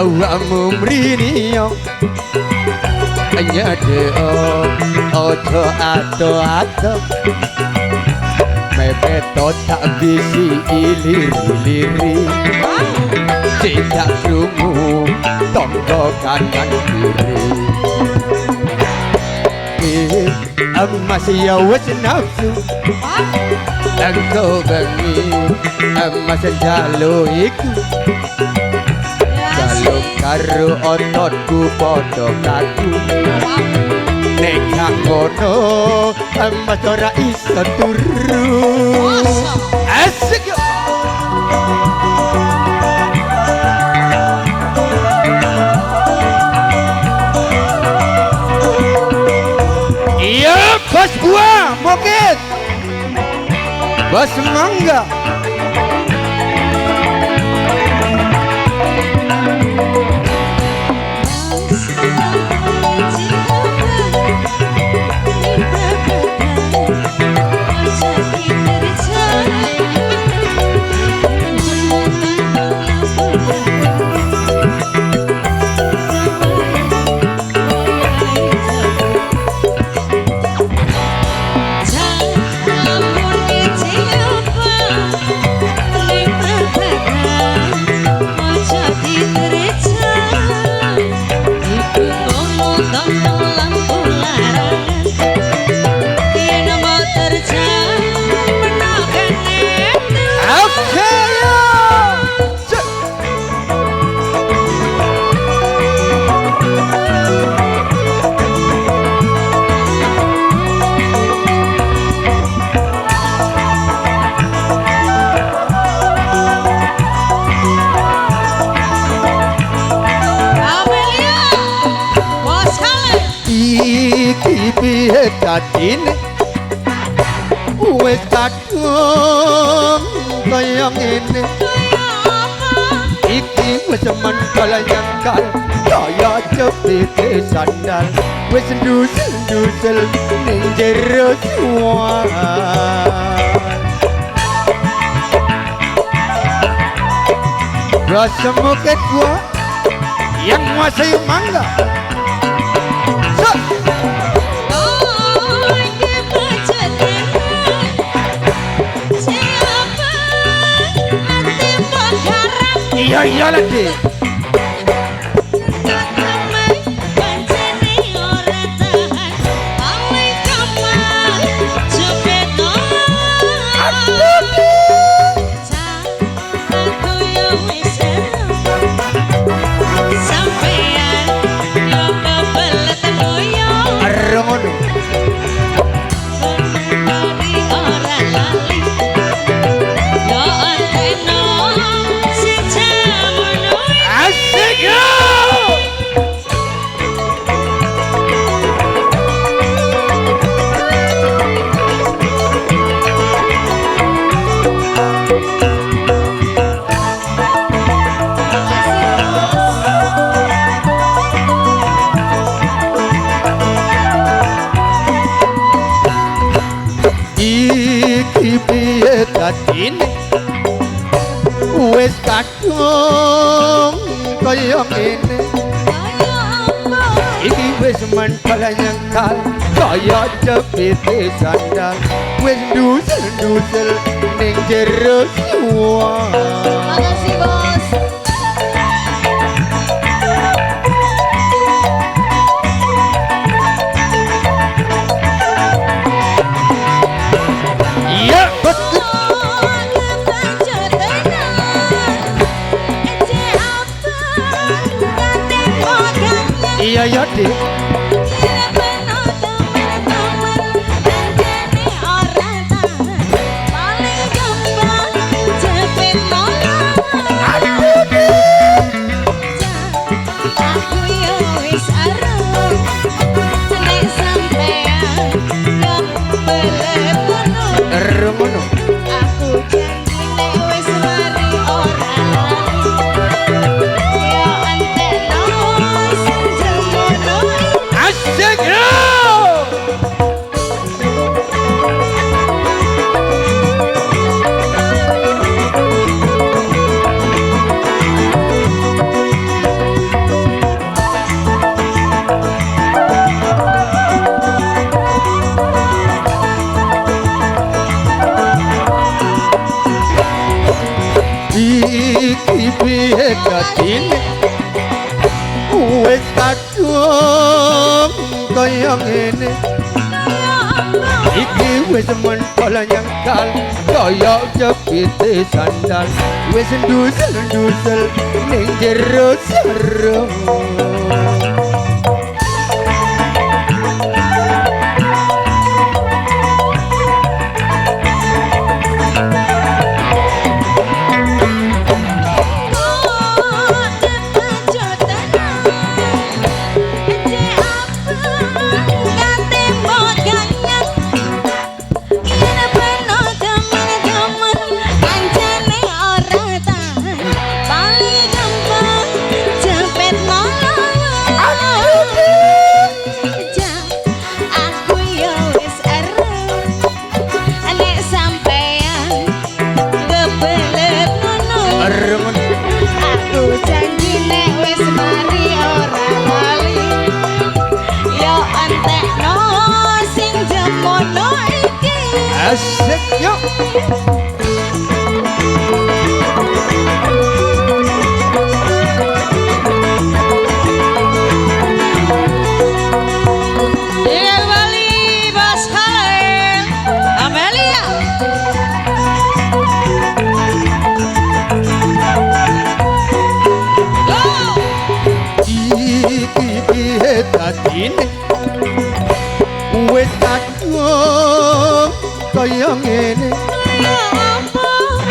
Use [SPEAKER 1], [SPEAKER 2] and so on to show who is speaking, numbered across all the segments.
[SPEAKER 1] awakmu mriniyo nyedeo ojo ato-ato mepeto tak bisi ilir-iliri tidak krungu tonggo kanan kiri emas ya wis nafsu engko bengi emas jalo iku jalo karo ototku padha kaku nek gak ngono emas ora iso turu asik yo iya bos buah moket bos mangga dadine wis kadung kaya ngene iki wis mendol nyangkal kaya jepit sandal wis ndusel-ndusel ning jero suwan rasa moket gua yang menguasai mangga iya iya lagi ini wis kadung kaya ngene iki wis mendol nyangkal kaya jepit sandal wis ndusel-ndusel ning jero suwan makasih bos iya bos iya ya dik kaya ngene iki wis mentol nyangkal kaya jepite sandal wis ndusel-ndusel ning jero sarung asik yuk
[SPEAKER 2] Dengan Bali Bos Haler Amelia Go
[SPEAKER 1] iki piye dadine wis kadung kaya ngene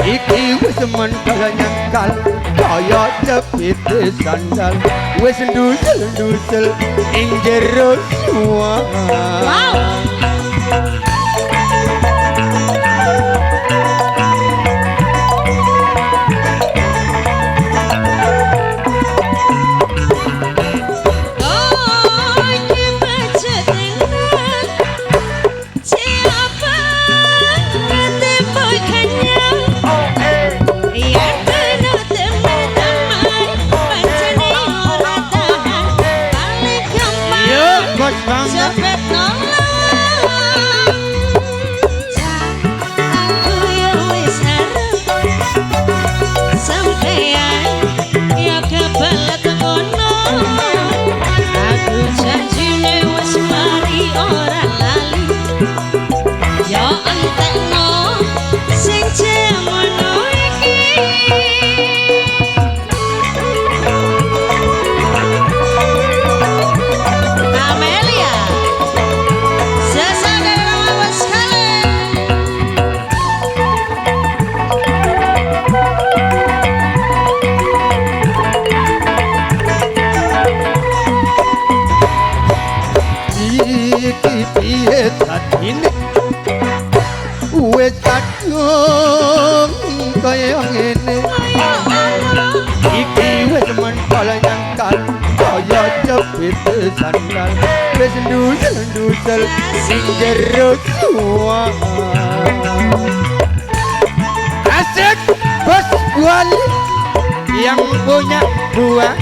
[SPEAKER 1] iki wis mentol nyangkal kaya jepite sandal wis ndusel-ndusel ing jero suwang
[SPEAKER 2] Cepet nolak aku ya wis arep sampeyan ya kebelet ngono aku janjine wis mari ora lali ya entekno sing jemono iki Amelia Sesa dari Mama Bos Haler
[SPEAKER 1] iki piye dadine wis kadung kaya ngene iki wis mentol nyangkal kaya jepite sandal wis ndusel-ndusel ing jero suwang asik bos Wali yang punya buah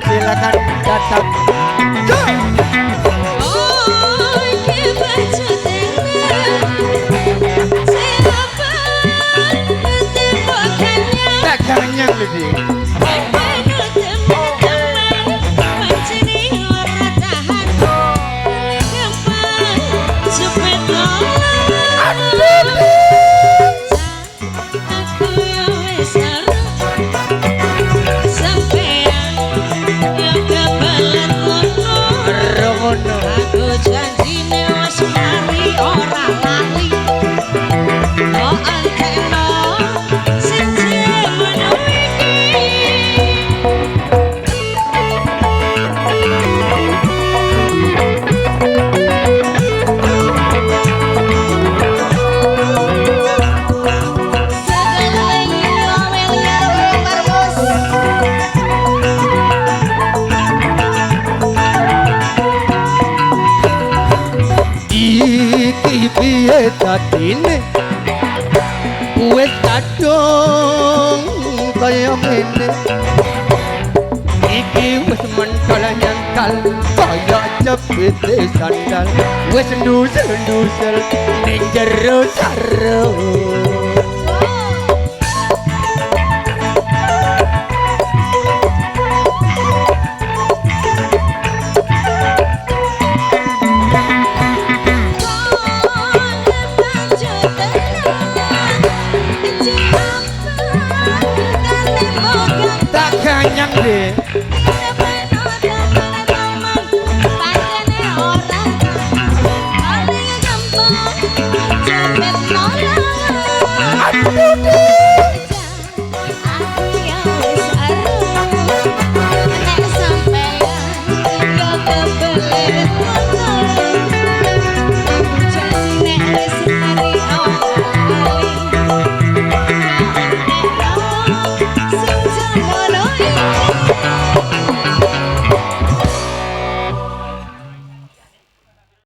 [SPEAKER 1] silakan datang go tak kanyang lagi
[SPEAKER 2] Aku janjine wis mari ora lali yo antekno sing jemono iki
[SPEAKER 1] iki piye dadine wis kadung kaya ngene iki wis mentol nyangkal kaya jepite sandal wis ndusel-ndusel ning jero sarung ganyang deh